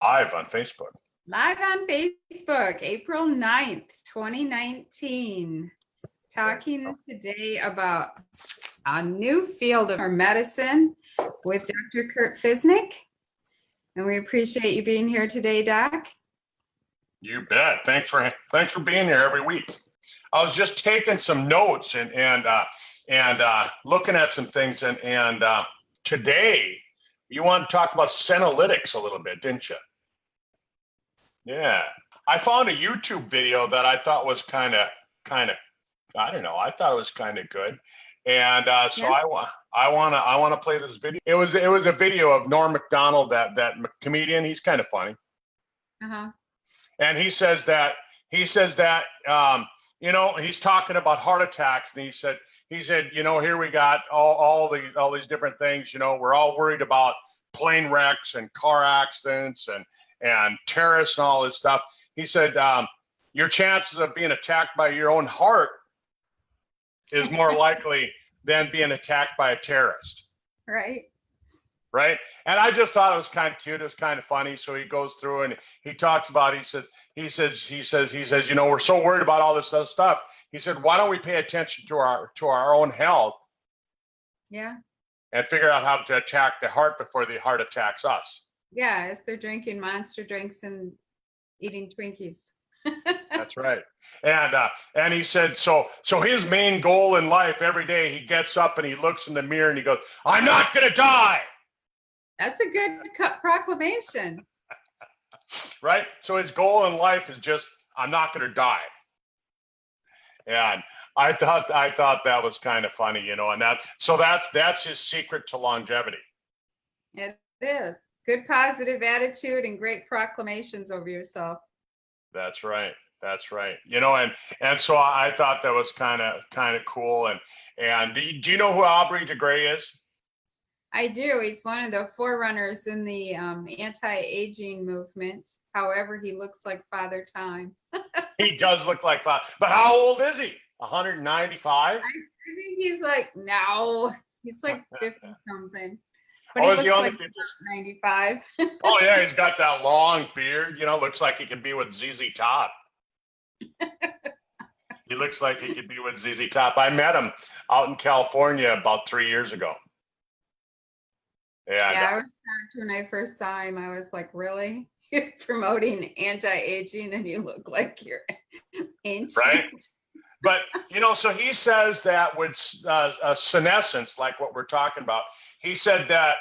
Live on Facebook. Live on Facebook, April 9th, 2019. Talking today about a new field of medicine with Dr. Kurt Fisnick. And we appreciate you being here today, Doc. You bet. Thanks for being here every week. I was just taking some notes and looking at some things and today you want to talk about Senolytics a little bit, didn't you? Yeah. I found a YouTube video that I thought was kind of I don't know. I thought it was kind of good, and so yeah. I want to play this video. It was a video of Norm Macdonald, that comedian. He's kind of funny, and he says that he's talking about heart attacks, and he said here we got all these different things. We're all worried about plane wrecks and car accidents and terrorists and all this stuff. He said your chances of being attacked by your own heart is more likely than being attacked by a terrorist. Right. And I just thought it was kind of cute. It was kind of funny. So he goes through and he talks about, he says, we're so worried about all this other stuff. He said, why don't we pay attention to our own health? Yeah. And figure out how to attack the heart before the heart attacks us. Yeah. As they're drinking Monster drinks and eating Twinkies. That's right. And he said, so his main goal in life every day, he gets up and he looks in the mirror and he goes, I'm not going to die. That's a good proclamation. Right. So his goal in life is just, I'm not going to die. And I thought that was kind of funny, and that's his secret to longevity. It is. Good positive attitude and great proclamations over yourself. That's right. And so I thought that was kind of cool. And do you know who Aubrey de Grey is? I do. He's one of the forerunners in the anti-aging movement. However, he looks like Father Time. He does look like Father. But how old is he? 195? I think he's like 50 something. But he looks like 95. Oh yeah, he's got that long beard. Looks like he could be with ZZ Top. He looks like he could be with ZZ Top. I met him out in California about 3 years ago. Yeah, I was shocked when I first saw him. I was like, really? You're promoting anti-aging and you look like you're ancient. Right. But, so he says that with senescence, like what we're talking about, he said that,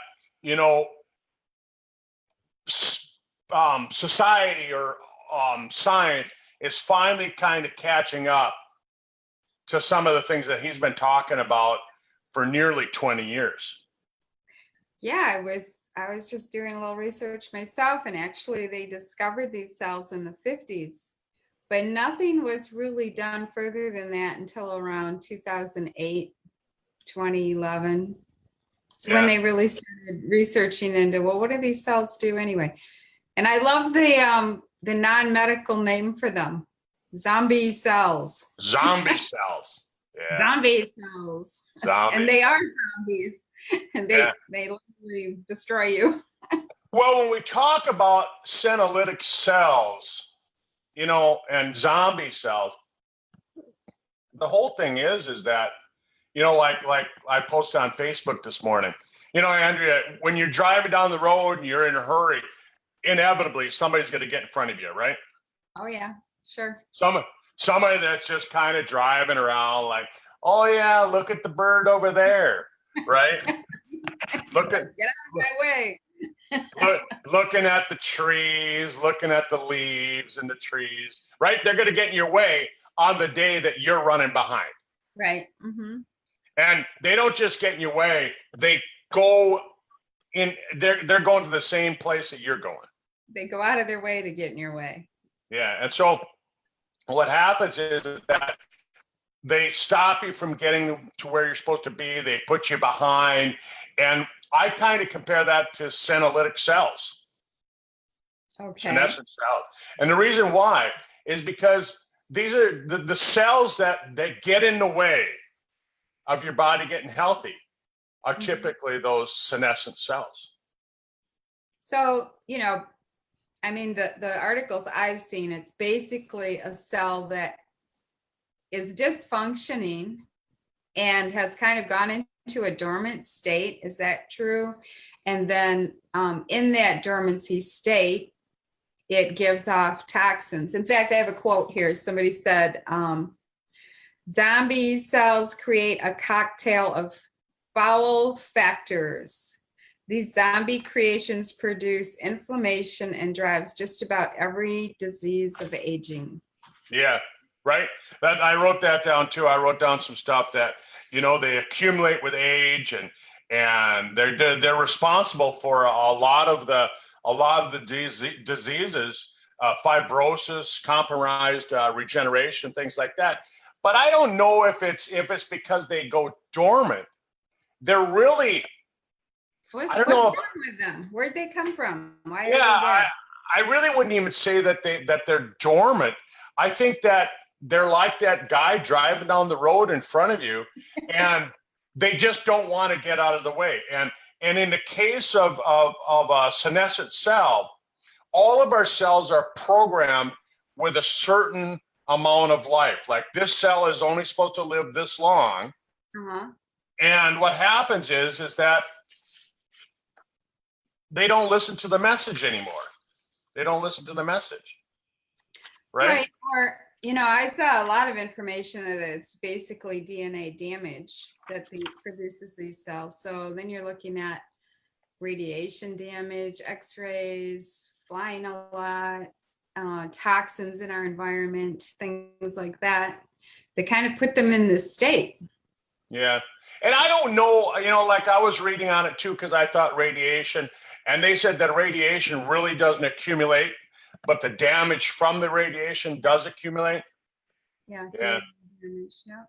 society or science is finally kind of catching up to some of the things that he's been talking about for nearly 20 years. Yeah, I was just doing a little research myself, and actually they discovered these cells in the 50s. But nothing was really done further than that until around 2008, 2011. So when they really started researching into, well, what do these cells do anyway? And I love the non-medical name for them, zombie cells. Zombie cells. Yeah. Zombie cells. Zombies. And they are zombies, and they literally destroy you. Well, when we talk about senolytic cells, and zombie cells, the whole thing is that, like I posted on Facebook this morning, Andrea, when you're driving down the road and you're in a hurry, inevitably somebody's going to get in front of you, right? Oh yeah, sure. Somebody that's just kind of driving around like, oh yeah, look at the bird over there, right? Get out of my way. Looking at the trees, looking at the leaves and the trees, right? They're going to get in your way on the day that you're running behind. Right. Mm-hmm. And they don't just get in your way. They go in, they're going to the same place that you're going. They go out of their way to get in your way. Yeah. And so what happens is that they stop you from getting to where you're supposed to be. They put you behind. And I kind of compare that to senolytic cells. Okay. Senescent cells. And the reason why is because these are the cells that get in the way of your body getting healthy are typically those senescent cells. So, I mean, the articles I've seen, it's basically a cell that is dysfunctioning and has kind of gone into a dormant state. Is that true? And then in that dormancy state, it gives off toxins. In fact, I have a quote here. Somebody said, zombie cells create a cocktail of foul factors. These zombie creations produce inflammation and drives just about every disease of aging. Yeah, right. That I wrote that down too. I wrote down some stuff that, they accumulate with age, and they're responsible for a lot of the diseases, fibrosis, compromised regeneration, things like that. But I don't know if it's because they go dormant. They're really. What's I don't know wrong with them? Where'd they come from? Why are they Yeah, there? I really wouldn't even say that they're dormant. I think that they're like that guy driving down the road in front of you, and they just don't want to get out of the way. And in the case of a senescent cell, all of our cells are programmed with a certain amount of life. Like this cell is only supposed to live this long. Uh-huh. And what happens is that they don't listen to the message anymore. They don't listen to the message. Right. Or, I saw a lot of information that it's basically DNA damage that produces these cells. So then you're looking at radiation damage, x-rays, flying a lot, toxins in our environment, things like that. They kind of put them in this state. Yeah. And I don't know, like I was reading on it too, because I thought radiation, and they said that radiation really doesn't accumulate, but the damage from the radiation does accumulate. Yeah. Yeah. Damage, yeah.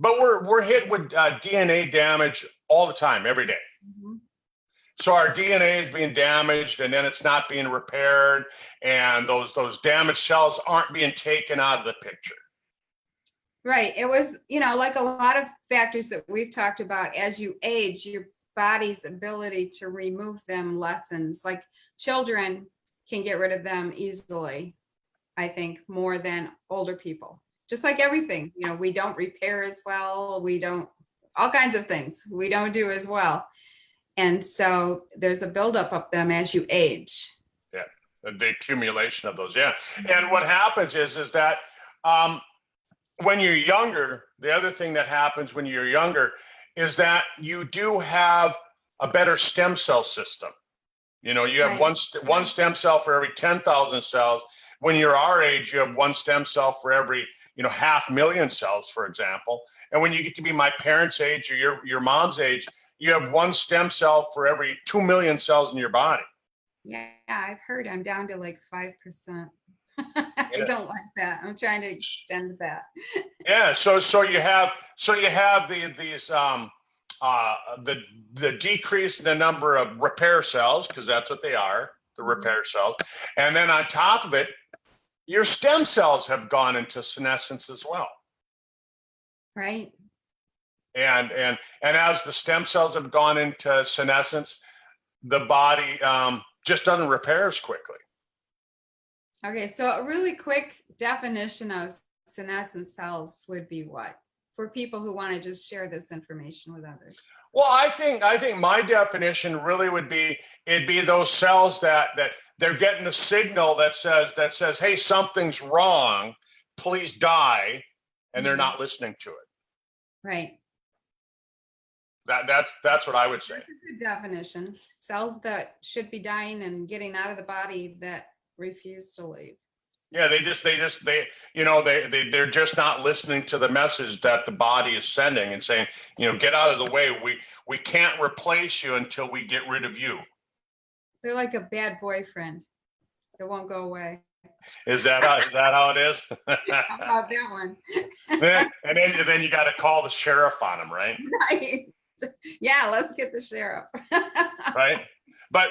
But we're hit with DNA damage all the time, every day. Mm-hmm. So our DNA is being damaged, and then it's not being repaired, and those damaged cells aren't being taken out of the picture. Right. It was, like a lot of factors that we've talked about. As you age, your body's ability to remove them lessens. Like children can get rid of them easily, I think, more than older people. Just like everything, we don't repair as well. We don't, all kinds of things we don't do as well. And so there's a buildup of them as you age. Yeah, the accumulation of those. Yeah. And what happens is that when you're younger, the other thing that happens when you're younger is that you do have a better stem cell system. You have Right. one stem cell for every 10,000 cells. When you're our age, you have one stem cell for every 500,000 cells, for example. And when you get to be my parents' age or your mom's age, you have one stem cell for every 2 million cells in your body. Yeah, I've heard I'm down to like 5%. I don't like that. I'm trying to extend that. Yeah, so you have these the decrease in the number of repair cells, because that's what they are, the repair cells, and then on top of it, your stem cells have gone into senescence as well. Right. And as the stem cells have gone into senescence, the body just doesn't repair as quickly. Okay, so a really quick definition of senescent cells would be what? For people who want to just share this information with others. Well, I think my definition really would be, it'd be those cells that they're getting a signal that says, hey, something's wrong, please die, and they're not listening to it. Right. That's what I would say. That's a good definition. Cells that should be dying and getting out of the body that refuse to leave. Yeah, they're just not listening to the message that the body is sending and saying, get out of the way. We can't replace you until we get rid of you. They're like a bad boyfriend. It won't go away. Is that how it is? How about that one? And then you got to call the sheriff on them, right? Right. Yeah, let's get the sheriff. Right. But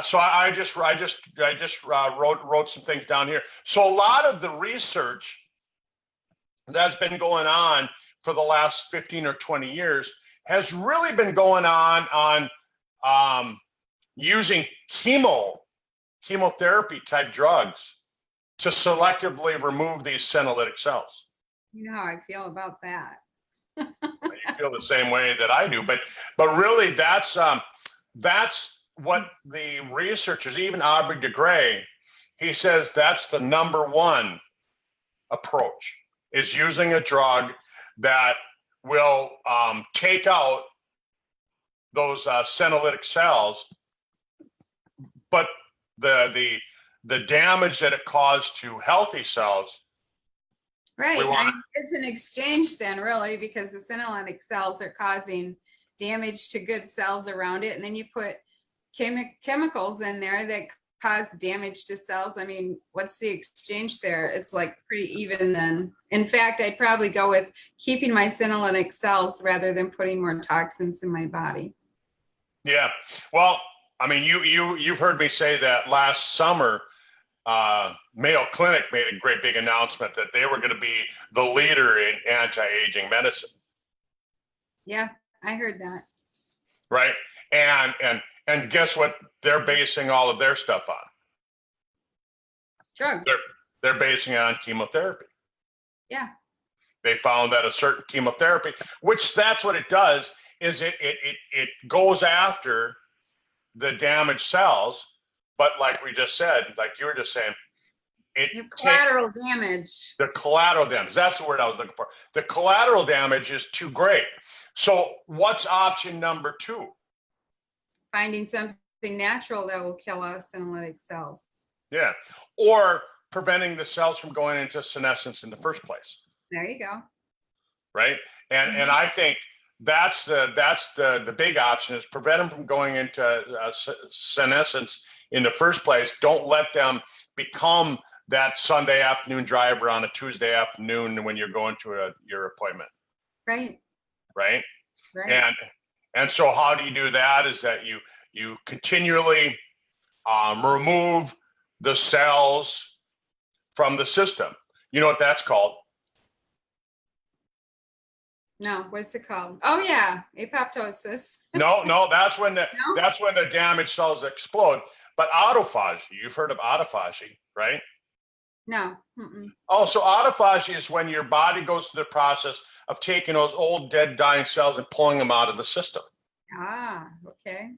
so I just wrote some things down here. So a lot of the research that's been going on for the last 15 or 20 years has really been going on using chemo chemotherapy type drugs to selectively remove these senolytic cells. You know how I feel about that. You feel the same way that I do, but really that's what the researchers, even Aubrey de Grey, he says that's the number one approach, is using a drug that will take out those senolytic cells, but the damage that it caused to healthy cells. Right. It's an exchange then, really, because the senolytic cells are causing damage to good cells around it. And then you put chemicals in there that cause damage to cells. I mean, what's the exchange there? It's like pretty even then. In fact, I'd probably go with keeping my senolytic cells rather than putting more toxins in my body. Yeah. Well, I mean, you've heard me say that last summer, Mayo Clinic made a great big announcement that they were going to be the leader in anti-aging medicine. Yeah, I heard that. Right. And guess what they're basing all of their stuff on? Drugs. They're basing it on chemotherapy. Yeah. They found that a certain chemotherapy, which that's what it does, is it goes after the damaged cells. But like we just said, like you were just saying, collateral damage. The collateral damage. That's the word I was looking for. The collateral damage is too great. So what's option number 2? Finding something natural that will kill our senolytic cells. Yeah. Or preventing the cells from going into senescence in the first place. There you go. Right. And I think that's the big option, is prevent them from going into senescence in the first place. Don't let them become that Sunday afternoon driver on a Tuesday afternoon when you're going to your appointment. Right. Right. And so how do you do that? Is that you continually remove the cells from the system. You know what that's called? No, what's it called? Oh yeah, apoptosis. No, that's when the damaged cells explode. But autophagy, you've heard of autophagy, right? No. Mm-mm. Oh, so autophagy is when your body goes through the process of taking those old, dead, dying cells and pulling them out of the system. Ah, okay.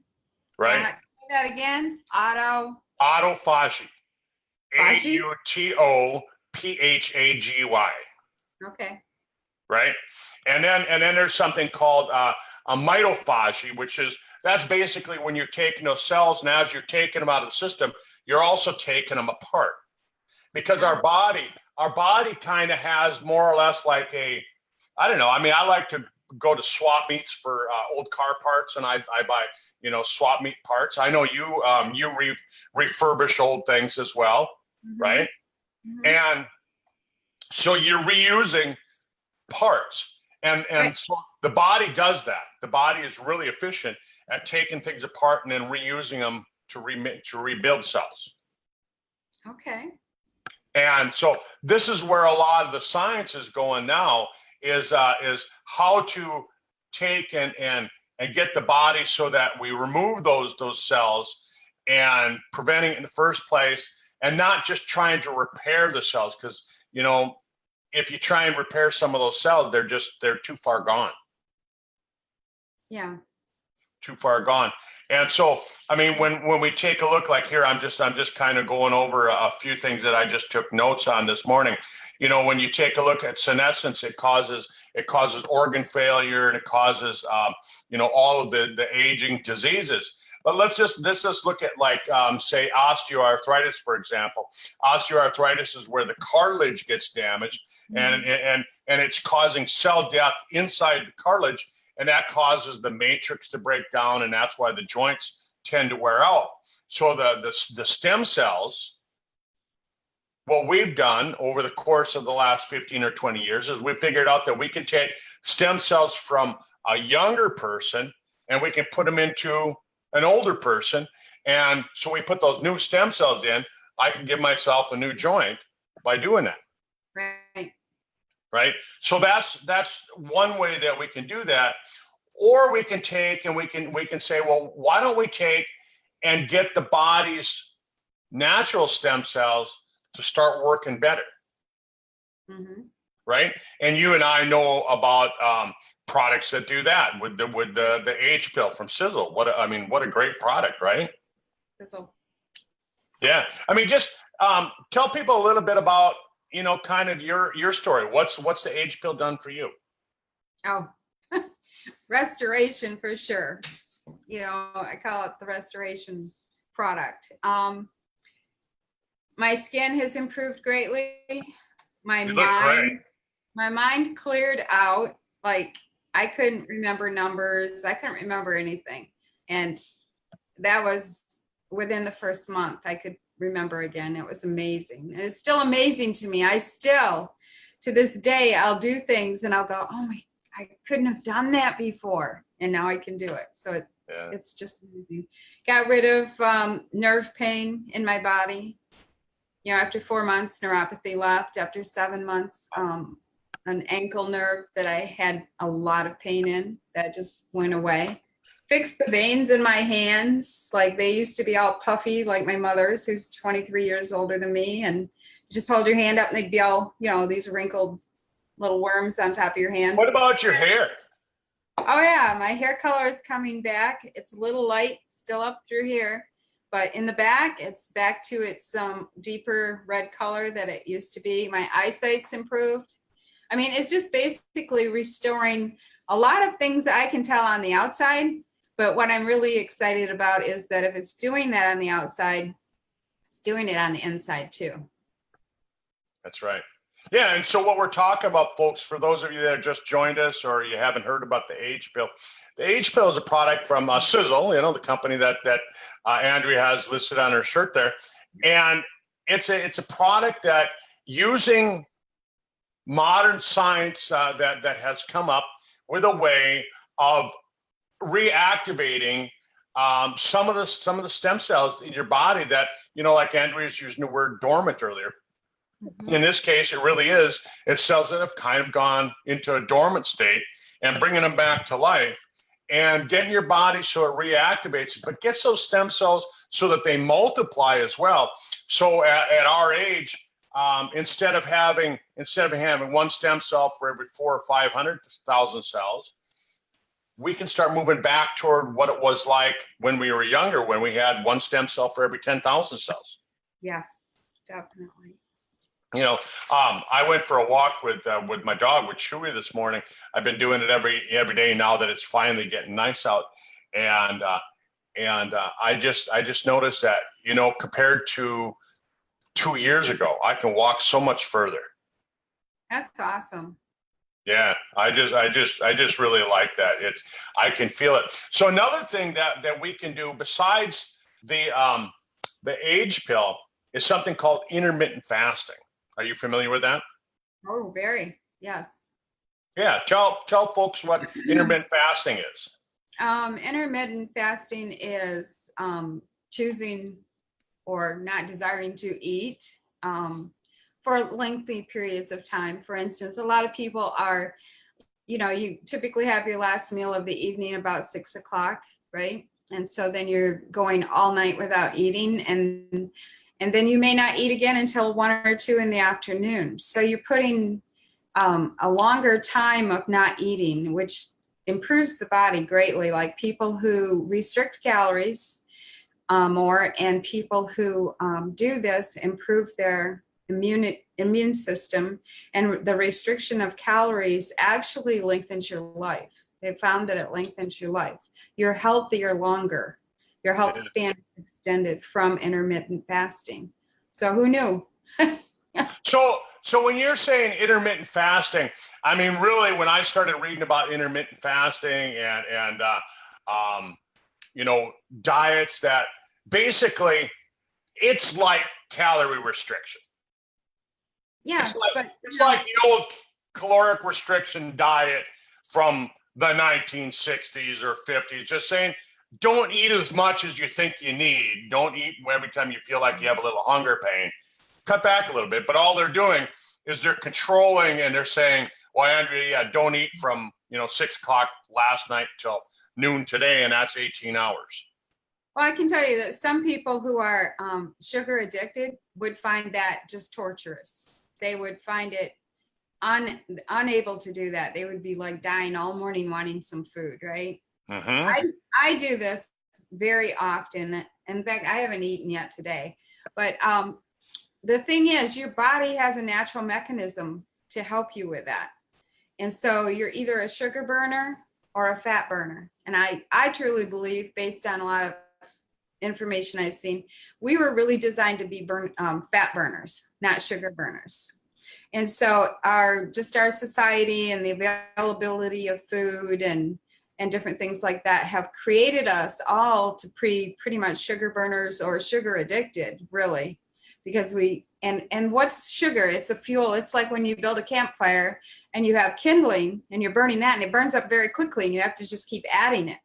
Right? Say that again. Autophagy. AUTOPHAGY. Okay. Right? And then there's something called a mitophagy, that's basically when you're taking those cells, and as you're taking them out of the system, you're also taking them apart. Because our body kind of has more or less like I don't know. I mean, I like to go to swap meets for old car parts, and I buy, swap meet parts. I know you refurbish old things as well, right? Mm-hmm. And so you're reusing parts, and right. So the body does that. The body is really efficient at taking things apart and then reusing them to rebuild cells. Okay. And so this is where a lot of the science is going now, is how to take and get the body so that we remove those cells and preventing it in the first place, and not just trying to repair the cells, because if you try and repair some of those cells, they're too far gone. Yeah. Too far gone. And so, I mean, when we take a look, like here, I'm just kind of going over a few things that I just took notes on this morning. When you take a look at senescence, it causes organ failure, and it causes all of the aging diseases. But let's just look at, like, say, osteoarthritis, for example. Osteoarthritis is where the cartilage gets damaged, and it's causing cell death inside the cartilage, and that causes the matrix to break down, and that's why the joints tend to wear out. So the stem cells, what we've done over the course of the last 15 or 20 years is we've figured out that we can take stem cells from a younger person and we can put them into an older person. And so we put those new stem cells in. I can give myself a new joint by doing that. Right. So that's one way that we can do that. Or we can take and we can say, well, why don't we take and get the body's natural stem cells to start working better. Mm-hmm. Right. And you and I know about products that do that with the H pill from Sizzle. What a great product, right? Sizzle. Yeah. I mean, just tell people a little bit about, kind of your story. What's the H pill done for you? Oh, restoration for sure. I call it the restoration product. My skin has improved greatly. My You look mind, great. my mind cleared out. Like I couldn't remember numbers. I couldn't remember anything. And that was within the first month. I could remember again. It was amazing. And it's still amazing to me. I still, to this day, I'll do things and I'll go, oh my, I couldn't have done that before. And now I can do it. So it's just amazing. Got rid of nerve pain in my body. After 4 months, neuropathy left. After 7 months, an ankle nerve that I had a lot of pain in, that just went away. Fixed the veins in my hands. Like they used to be all puffy, like my mother's, who's 23 years older than me. And you just hold your hand up and they'd be all, these wrinkled little worms on top of your hand. What about your hair? Oh yeah, my hair color is coming back. It's a little light, still up through here. But in the back, it's back to its deeper red color that it used to be. My eyesight's improved. I mean, it's just basically restoring a lot of things that I can tell on the outside. But what I'm really excited about is that if it's doing that on the outside, it's doing it on the inside too. That's right. Yeah, and so what we're talking about, folks, for those of you that have just joined us or you haven't heard about the H pill, the H pill is a product from Sizzle, the company that Andrea has listed on her shirt there, and it's a product that, using modern science that has come up with a way of reactivating some of the stem cells in your body that, like Andrea's using the word dormant earlier. Mm-hmm. In this case, it really is. It's cells that have kind of gone into a dormant state and bringing them back to life and getting your body so it reactivates, but gets those stem cells so that they multiply as well. So at our age, instead of having one stem cell for every 400,000 or 500,000 cells, we can start moving back toward what it was like when we were younger, when we had one stem cell for every 10,000 cells. Yes, definitely. I went for a walk with my dog, with Chewy, this morning. I've been doing it every day now that it's finally getting nice out, and I just noticed that, compared to 2 years ago, I can walk so much further. That's awesome. Yeah, I just really like that. I can feel it. So another thing that we can do besides the age pill is something called intermittent fasting. Are you familiar with that? Oh, very. Yes. Yeah. Tell folks what intermittent fasting is. Intermittent fasting is choosing or not desiring to eat for lengthy periods of time. For instance, a lot of people are, you typically have your last meal of the evening about 6 o'clock, right? And so then you're going all night without eating, and then you may not eat again until 1 or 2 in the afternoon. So you're putting a longer time of not eating, which improves the body greatly. Like people who restrict calories more, and people who do this improve their immune system, and the restriction of calories actually lengthens your life. They found that it lengthens your life. You're healthier longer. Your health span extended from intermittent fasting. So who knew? So when you're saying intermittent fasting, I mean, really, when I started reading about intermittent fasting and diets, that basically it's like calorie restriction. Yeah, it's like the old caloric restriction diet from the 1960s or 50s, just saying, don't eat as much as you think you need. Don't eat every time you feel like you have a little hunger pain. Cut back a little bit. But all they're doing is they're controlling, and they're saying, well, Andrea, don't eat from 6 o'clock last night till noon today, and that's 18 hours. Well, I can tell you that some people who are sugar addicted would find that just torturous. They would find it unable to do that. They would be like dying all morning wanting some food, right? Mm-hmm. I do this very often. In fact, I haven't eaten yet today. But the thing is, your body has a natural mechanism to help you with that. And so you're either a sugar burner or a fat burner. And I truly believe, based on a lot of information I've seen, we were really designed to be fat burners, not sugar burners. And so our society and the availability of food and different things like that have created us all to pretty much sugar burners or sugar addicted, really, because and what's sugar? It's a fuel. It's like when you build a campfire and you have kindling and you're burning that and it burns up very quickly and you have to just keep adding it,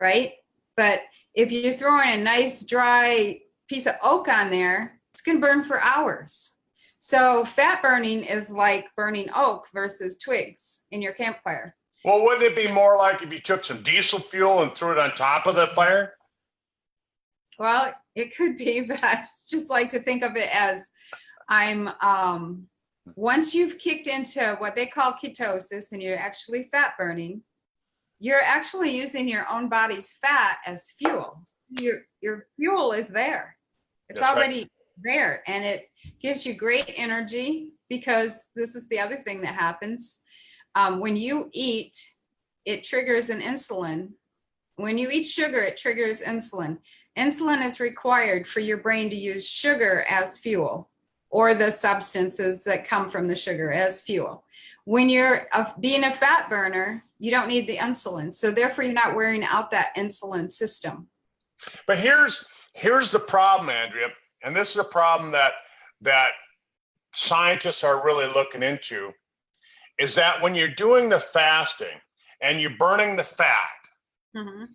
right? But if you throw in a nice dry piece of oak on there, it's going to burn for hours. So fat burning is like burning oak versus twigs in your campfire. Well, wouldn't it be more like if you took some diesel fuel and threw it on top of the fire? Well, it could be, but I just like to think of it as once you've kicked into what they call ketosis and you're actually fat burning, you're actually using your own body's fat as fuel. Your fuel is there. It's That's already right. there, and it gives you great energy, because this is the other thing that happens. When you eat, it triggers an insulin. When you eat sugar, it triggers insulin. Insulin is required for your brain to use sugar as fuel, or the substances that come from the sugar as fuel. When you're being a fat burner, you don't need the insulin. So therefore, you're not wearing out that insulin system. But here's the problem, Andrea, and this is a problem that scientists are really looking into, is that when you're doing the fasting and you're burning the fat, Mm-hmm.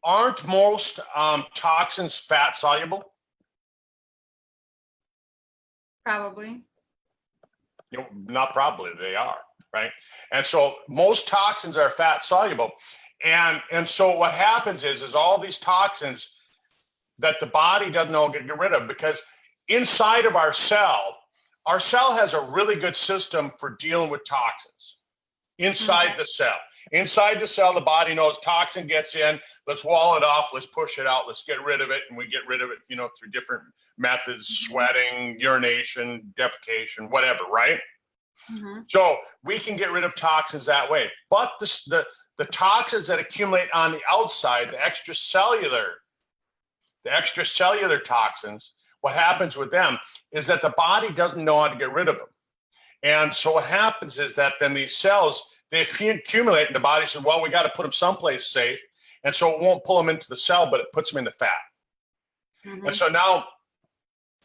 aren't most toxins fat soluble? Probably. You know, not probably, they are, right? And so most toxins are fat soluble. And so what happens is all these toxins that the body doesn't know get rid of, because inside of our cell has a really good system for dealing with toxins inside the cell. Inside the cell, the body knows toxin gets in, let's wall it off, let's push it out, let's get rid of it. And we get rid of it, through different methods, sweating, urination, defecation, whatever, right? Mm-hmm. So we can get rid of toxins that way. But the toxins that accumulate on the outside, the extracellular toxins, what happens with them is that the body doesn't know how to get rid of them. And so what happens is that then these cells, they accumulate, and the body says, well, we got to put them someplace safe. And so it won't pull them into the cell, but it puts them in the fat. Mm-hmm. And so now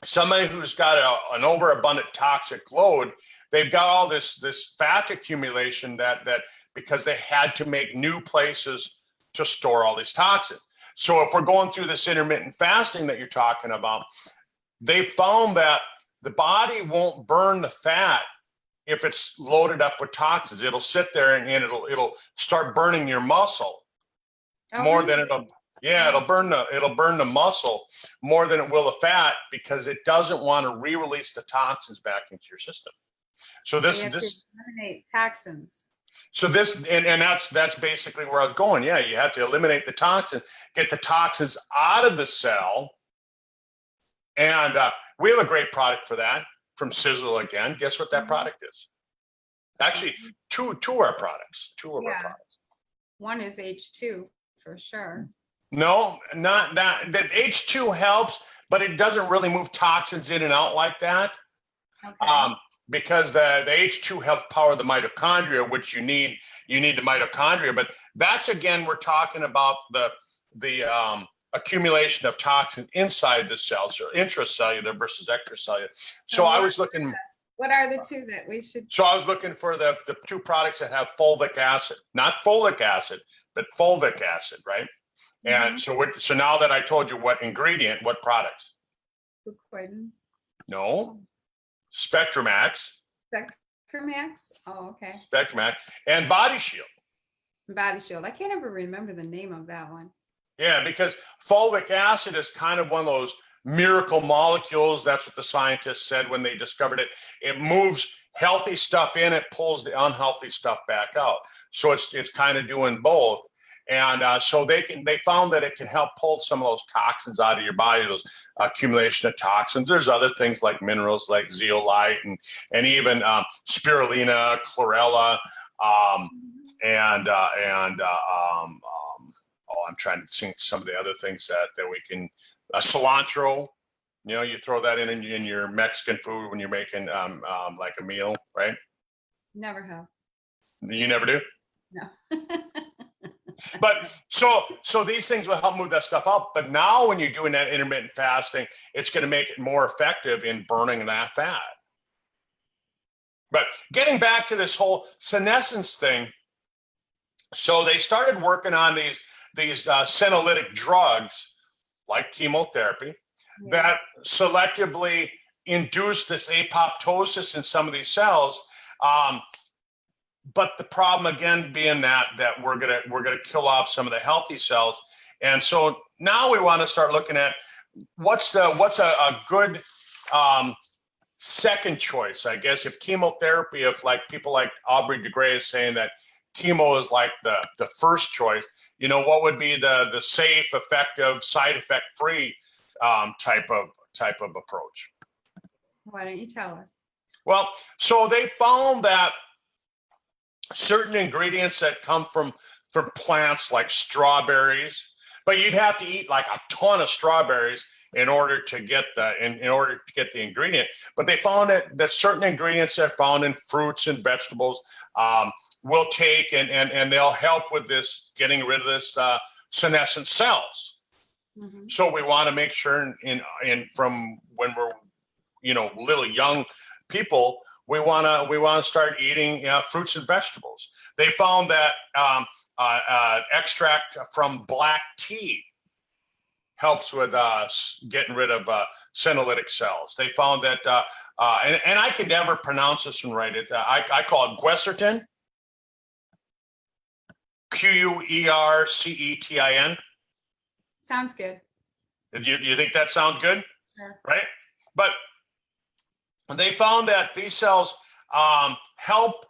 somebody who's got an overabundant toxic load, they've got all this fat accumulation that because they had to make new places to store all these toxins. So if we're going through this intermittent fasting that you're talking about, they found that the body won't burn the fat if it's loaded up with toxins. It'll sit there and it'll start burning your muscle more than it'll burn the muscle more than it will the fat, because it doesn't want to re-release the toxins back into your system. So You have to eliminate toxins. So that's basically where I was going. Yeah, you have to eliminate the toxins, get the toxins out of the cell. And we have a great product for that from Sizzle again. Guess what that product is? Actually, two of our products. Our products. One is H2 for sure. No, not that. That H2 helps, but it doesn't really move toxins in and out like that. Okay. Because the H2 helps power the mitochondria, which you need the mitochondria. But that's, again, we're talking about the accumulation of toxin inside the cells, so intracellular versus extracellular. So I was looking. What are the two that we should? So I was looking for the two products that have fulvic acid, not folic acid, but fulvic acid, right? And so now that I told you what ingredient, what products? Fucoidan. No. Spectromax. Spectromax? Oh, okay. Spectromax and Body Shield. Body Shield. I can't ever remember the name of that one. Yeah, because fulvic acid is kind of one of those miracle molecules. That's what the scientists said when they discovered it. It moves healthy stuff in, it pulls the unhealthy stuff back out. So it's kind of doing both. And so they found that it can help pull some of those toxins out of your body, those accumulation of toxins. There's other things like minerals like zeolite and even spirulina, chlorella, oh, I'm trying to think some of the other things that we can, cilantro, you know, you throw that in your Mexican food when you're making like a meal, right? Never have. You never do? No. But so these things will help move that stuff out. But now when you're doing that intermittent fasting, it's going to make it more effective in burning that fat. But getting back to this whole senescence thing, so they started working on these senolytic drugs like chemotherapy that selectively induce this apoptosis in some of these cells. But the problem again being that we're gonna kill off some of the healthy cells, and so now we want to start looking at what's a good second choice, I guess. If chemotherapy, if like people like Aubrey de Grey is saying that chemo is like the first choice, you know, what would be the safe, effective, side effect free type of approach? Why don't you tell us? Well, so they found that certain ingredients that come from plants like strawberries, but you'd have to eat like a ton of strawberries in order to get the ingredient. But they found that certain ingredients that are found in fruits and vegetables will take and they'll help with this, getting rid of this senescent cells. Mm-hmm. So we want to make sure in from when we're, you know, little young people, we want to start eating fruits and vegetables. They found that extract from black tea helps with getting rid of senolytic cells. They found that, and I can never pronounce this one right. I call it quercetin, quercetin. Sounds good. You think that sounds good? Sure. Right? But they found that these cells help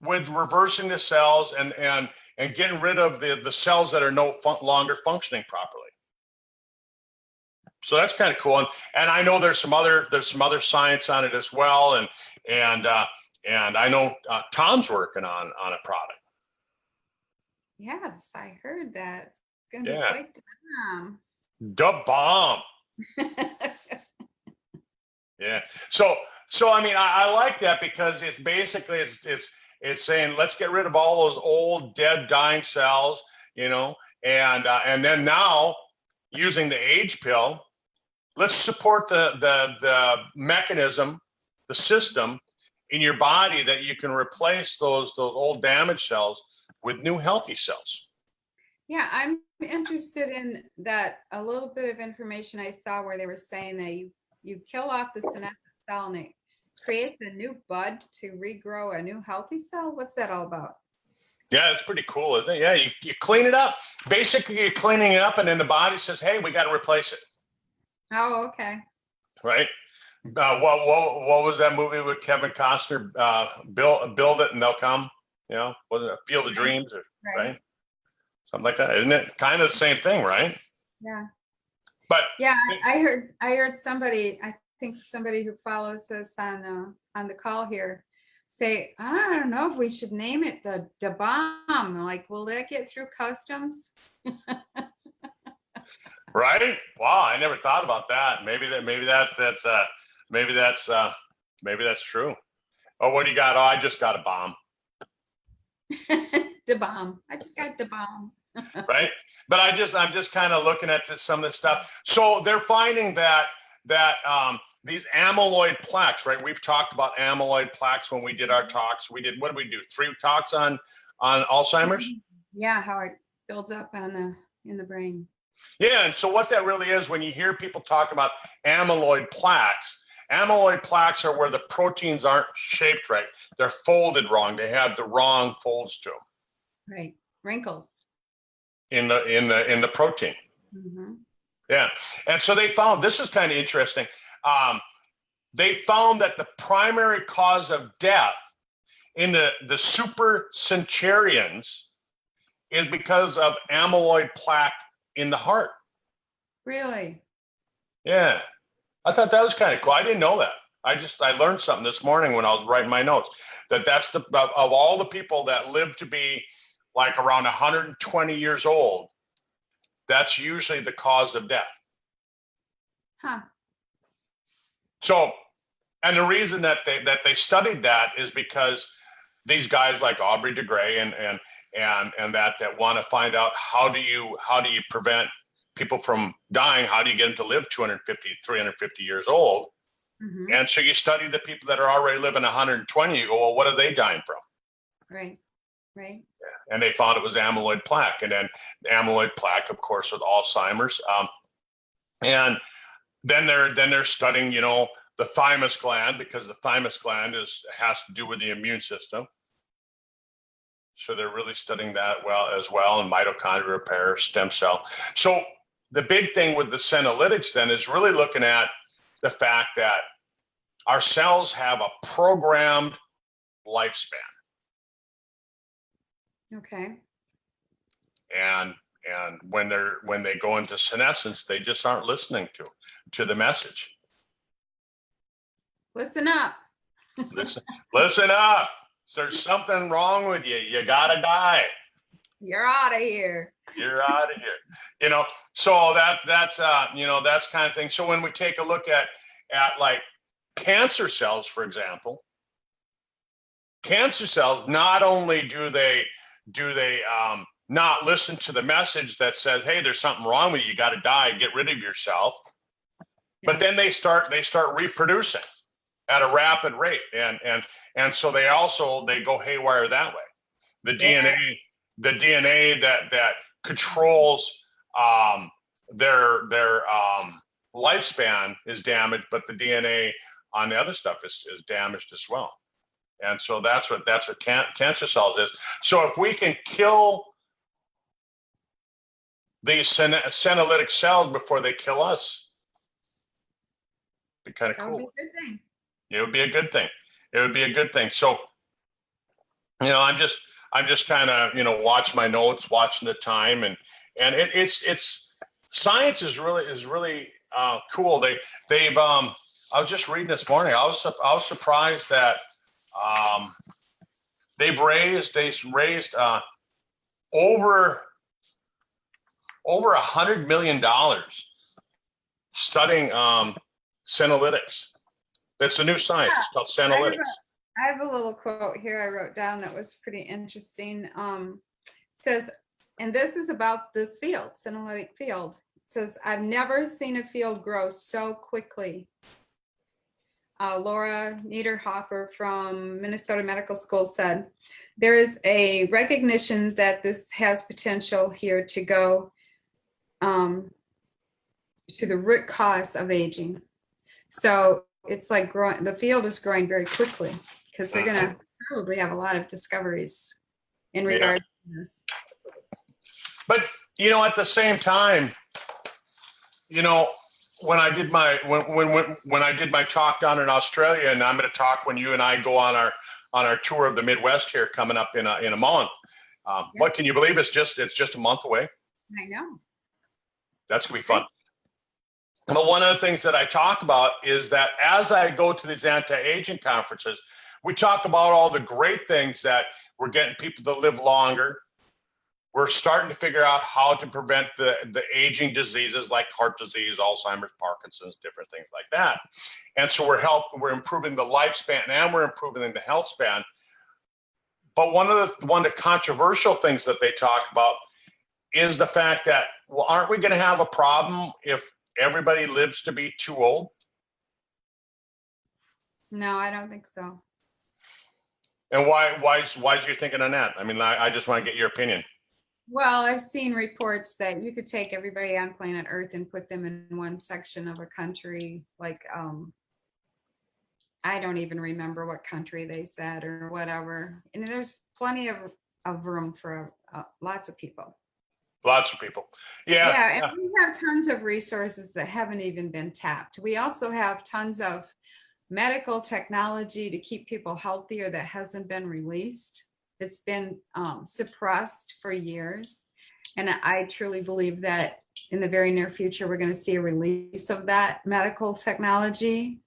with reversing the cells and getting rid of the cells that are no longer functioning properly. So that's kind of cool, and I know there's some other science on it as well, and I know Tom's working on a product. Yes, I heard that. It's gonna be quite the bomb. The bomb. Yeah. So I mean, I like that because it's basically it's saying let's get rid of all those old, dead, dying cells, you know, and then now using the age pill, let's support the mechanism, the system in your body that you can replace those old damaged cells with new healthy cells. Yeah, I'm interested in that. A little bit of information I saw where they were saying that you kill off the senescent cell and it creates a new bud to regrow a new healthy cell. What's that all about? Yeah, it's pretty cool, isn't it? Yeah, you clean it up. Basically, you're cleaning it up, and then the body says, "Hey, we got to replace it." Oh, okay. Right. What was that movie with Kevin Costner? Build it and they'll come. You know, was it Field of Dreams? Right. Something like that, isn't it? Kind of the same thing, right? Yeah. But yeah, I heard somebody, I think somebody who follows us on the call here, say, I don't know if we should name it the bomb. Like, will that get through customs? Right? Wow, I never thought about that. Maybe that's true. Oh, what do you got? Oh, I just got a bomb. The bomb. I just got the bomb. Right? But I'm just kind of looking at some of this stuff. So they're finding that these amyloid plaques, right? We've talked about amyloid plaques when we did our talks. What did we do? 3 talks on Alzheimer's? Yeah, how it builds up in the brain. Yeah, and so what that really is, when you hear people talk about amyloid plaques are where the proteins aren't shaped right. They're folded wrong. They have the wrong folds to them. Right. Wrinkles. in the protein. Mhm. Yeah. And so they found, this is kind of interesting. They found that the primary cause of death in the super centurions is because of amyloid plaque in the heart. Really? Yeah. I thought that was kind of cool. I didn't know that. I learned something this morning when I was writing my notes, that's of all the people that live to be like around 120 years old, that's usually the cause of death. Huh. So, and the reason that they studied that is because these guys like Aubrey de Grey and that want to find out how do you prevent people from dying? How do you get them to live 250, 350 years old? Mhm. And so you study the people that are already living 120. You go, well, what are they dying from? Right. Right. And they found it was amyloid plaque, and then amyloid plaque, of course, with Alzheimer's. And then they're studying, the thymus gland, because the thymus gland has to do with the immune system. So they're really studying that as well, and mitochondrial repair, stem cell. So the big thing with the Senolytics then is really looking at the fact that our cells have a programmed lifespan. Okay. And when they go into senescence, they just aren't listening to the message. Listen up. Listen up. There's something wrong with you. You gotta die. You're out of here. You're out of here. So that's that's kind of thing. So when we take a look at like cancer cells, for example, cancer cells, not only do they not listen to the message that says, hey, there's something wrong with you, you got to die, get rid of yourself, but then they start reproducing at a rapid rate, and so they go haywire that way. The DNA that controls their lifespan is damaged, but the DNA on the other stuff is damaged as well. And so that's what cancer cells is. So if we can kill these senolytic cells before they kill us, it'd be kind of cool. That would be a good thing. It would be a good thing. It would be a good thing. So, I'm just kind of, watching my notes, watching the time, and it's science is really cool. They've I was just reading this morning. I was surprised that they've raised over $100 million studying Senolytics. That's a new science. It's called Senolytics. I have a little quote here I wrote down that was pretty interesting. It says, and this is about this field, senolytic field. It says, I've never seen a field grow so quickly. Laura Niederhofer from Minnesota Medical School said, there is a recognition that this has potential here to go to the root cause of aging. So it's like the field is growing very quickly because they're going to probably have a lot of discoveries in regards to this. But, at the same time, when I did my when I did my talk down in Australia, and I'm going to talk when you and I go on our tour of the Midwest here coming up in a month. What can you believe? It's just a month away. I know. That's going to be fun. But one of the things that I talk about is that as I go to these anti-aging conferences, we talk about all the great things that we're getting people to live longer. We're starting to figure out how to prevent the aging diseases like heart disease, Alzheimer's, Parkinson's, different things like that. And so we're improving the lifespan and we're improving the health span. But one of the controversial things that they talk about is the fact that, well, aren't we going to have a problem if everybody lives to be too old? No, I don't think so. And why is your thinking on that? I mean, I just want to get your opinion. Well, I've seen reports that you could take everybody on planet Earth and put them in one section of a country, like I don't even remember what country they said or whatever. And there's plenty of room for lots of people. Lots of people. Yeah. Yeah, Yeah. and we have tons of resources that haven't even been tapped. We also have tons of medical technology to keep people healthier that hasn't been released. It's been suppressed for years. And I truly believe that in the very near future, we're going to see a release of that medical technology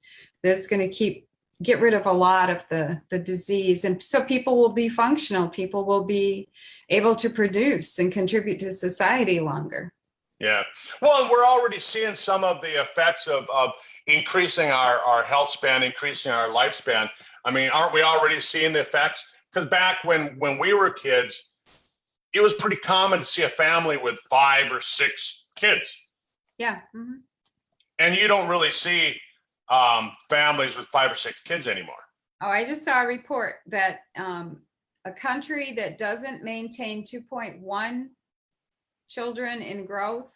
that's going to get rid of a lot of the disease. And so people will be functional. People will be able to produce and contribute to society longer. Yeah. Well, and we're already seeing some of the effects of increasing our health span, increasing our lifespan. I mean, aren't we already seeing the effects? Because back when we were kids, it was pretty common to see a family with 5 or 6 kids. Yeah. Mm-hmm. And you don't really see families with 5 or 6 kids anymore. Oh, I just saw a report that a country that doesn't maintain 2.1 children in growth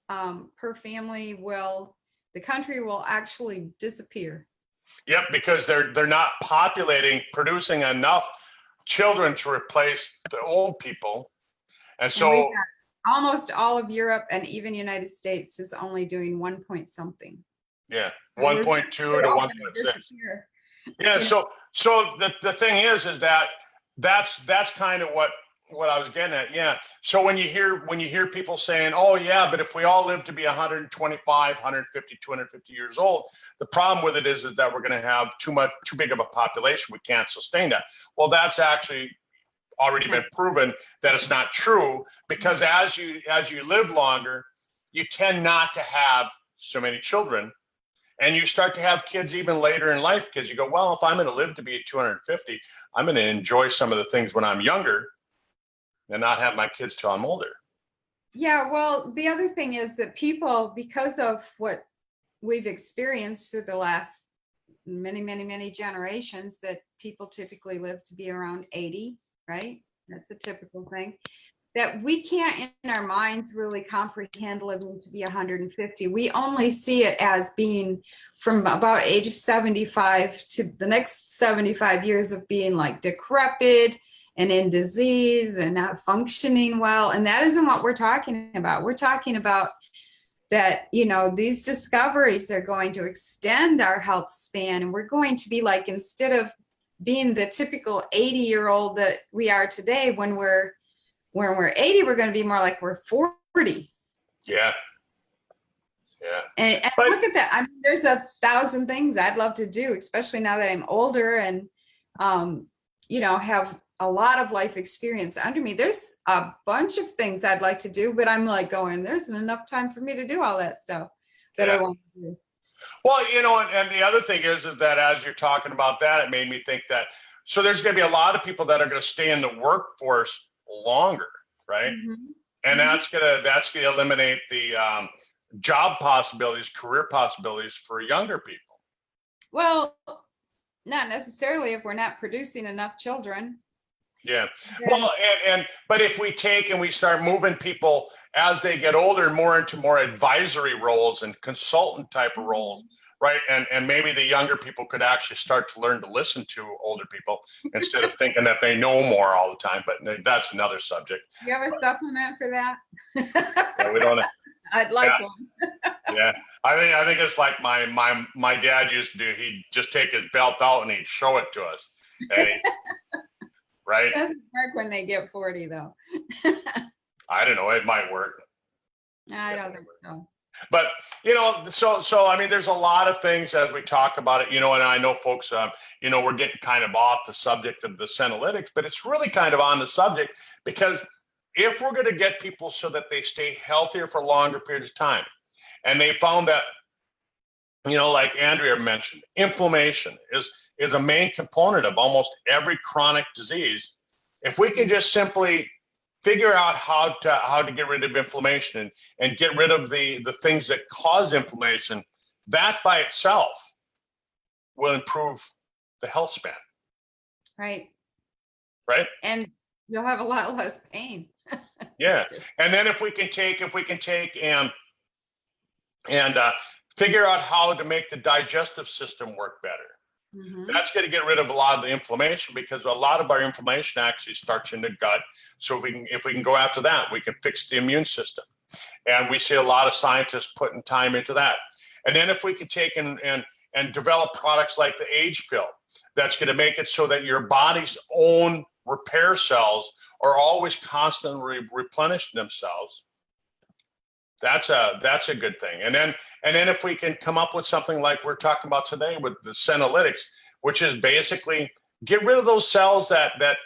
per family the country will actually disappear. Yep, because they're not producing enough children to replace the old people. And so almost all of Europe and even United States is only doing 1 point something. Yeah, 1.2 to 1.6. Yeah, so the thing is that's kind of what I was getting at. Yeah. So when you hear people saying, "Oh yeah, but if we all live to be 125, 150, 250 years old, the problem with it is that we're going to have too big of a population. We can't sustain that." Well, that's actually already been proven that it's not true, because as you live longer, you tend not to have so many children. And you start to have kids even later in life, because you go, well, if I'm going to live to be 250, I'm going to enjoy some of the things when I'm younger and not have my kids till I'm older. Yeah, well, the other thing is that people, because of what we've experienced through the last many generations, that people typically live to be around 80, right? That's a typical thing. That we can't in our minds really comprehend living to be 150. We only see it as being from about age 75 to the next 75 years of being like decrepit and in disease and not functioning well. And that isn't what we're talking about. We're talking about that, these discoveries are going to extend our health span, and we're going to be like, instead of being the typical 80-year-old that we are today, when we're 80, we're going to be more like we're 40. Yeah. And look at that. I mean, there's 1,000 things I'd love to do, especially now that I'm older and, have a lot of life experience under me. There's a bunch of things I'd like to do, but I'm like going, there isn't enough time for me to do all that stuff that I want to do. Well, and the other thing is that as you're talking about that, it made me think that, so there's going to be a lot of people that are going to stay in the workforce longer, right? Mm-hmm. And that's gonna eliminate the job possibilities, career possibilities for younger people. Well, not necessarily if we're not producing enough children. Yeah. Well, but if we take and we start moving people as they get older more into more advisory roles and consultant type of roles, right? And maybe the younger people could actually start to learn to listen to older people instead of thinking that they know more all the time. But that's another subject. You have a supplement for that? Yeah, we don't. I'd like one. Yeah, I think it's like my dad used to do. He'd just take his belt out and he'd show it to us. Right? It doesn't work when they get 40, though. I don't know. It might work. I don't think so. But, so I mean, there's a lot of things as we talk about it, and I know folks, we're getting kind of off the subject of the Senolytics, but it's really kind of on the subject, because if we're going to get people so that they stay healthier for longer periods of time, and they found that, like Andrea mentioned, inflammation is a main component of almost every chronic disease. If we can just simply figure out how to get rid of inflammation and get rid of the things that cause inflammation, that by itself will improve the health span. Right. Right. And you'll have a lot less pain. Yeah. And then if we can take and figure out how to make the digestive system work better, Mhm. That's going to get rid of a lot of the inflammation, because a lot of our inflammation actually starts in the gut. So if we can go after that, we can fix the immune system. And we see a lot of scientists putting time into that. And then if we could take and develop products like the age pill, that's going to make it so that your body's own repair cells are always constantly replenishing themselves. That's a good thing. And then if we can come up with something like we're talking about today with the Senolytics, which is basically get rid of those cells that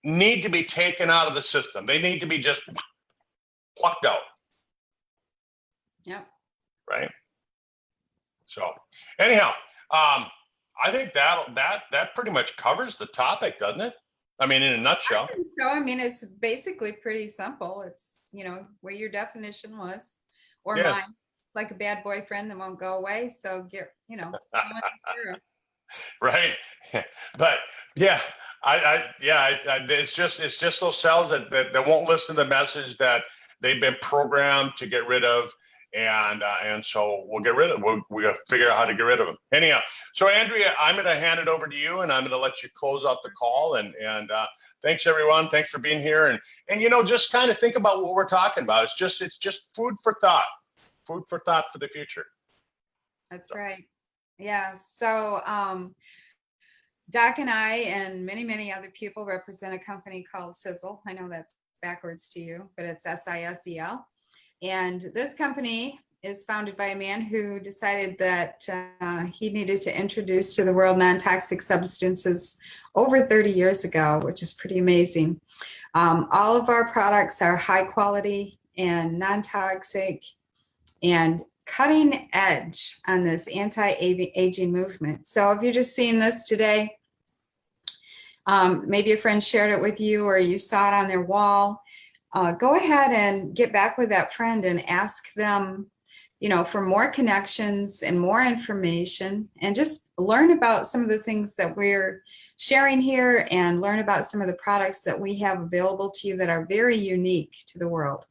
need to be taken out of the system. They need to be just plucked out. Yep. Right. So anyhow, I think that pretty much covers the topic, doesn't it? I mean, in a nutshell. So, I mean, it's basically pretty simple. It's, where your definition was, or Yes. mine, like a bad boyfriend that won't go away. So Right. But yeah, it's just those cells that won't listen to the message that they've been programmed to get rid of. And so we'll get rid of them. We'll figure out how to get rid of them. Anyhow, so Andrea, I'm going to hand it over to you, and I'm going to let you close out the call. And thanks everyone. Thanks for being here. And just kind of think about what we're talking about. It's just food for thought for the future. That's right. Yeah. So Doc and I and many, many other people represent a company called Sizzle. I know that's backwards to you, but it's SISEL. And this company is founded by a man who decided that he needed to introduce to the world non-toxic substances over 30 years ago, which is pretty amazing. All of our products are high quality and non-toxic and cutting edge on this anti-aging movement. So if you're just seeing this today, maybe a friend shared it with you or you saw it on their wall, go ahead and get back with that friend and ask them, for more connections and more information, and just learn about some of the things that we're sharing here and learn about some of the products that we have available to you that are very unique to the world.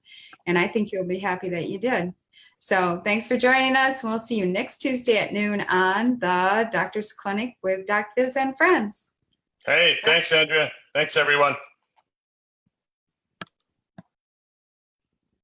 And I think you'll be happy that you did. So thanks for joining us. We'll see you next Tuesday at noon on the Doctor's Clinic with Doc Viz and friends. Hey, thanks, Andrea. Thanks, everyone.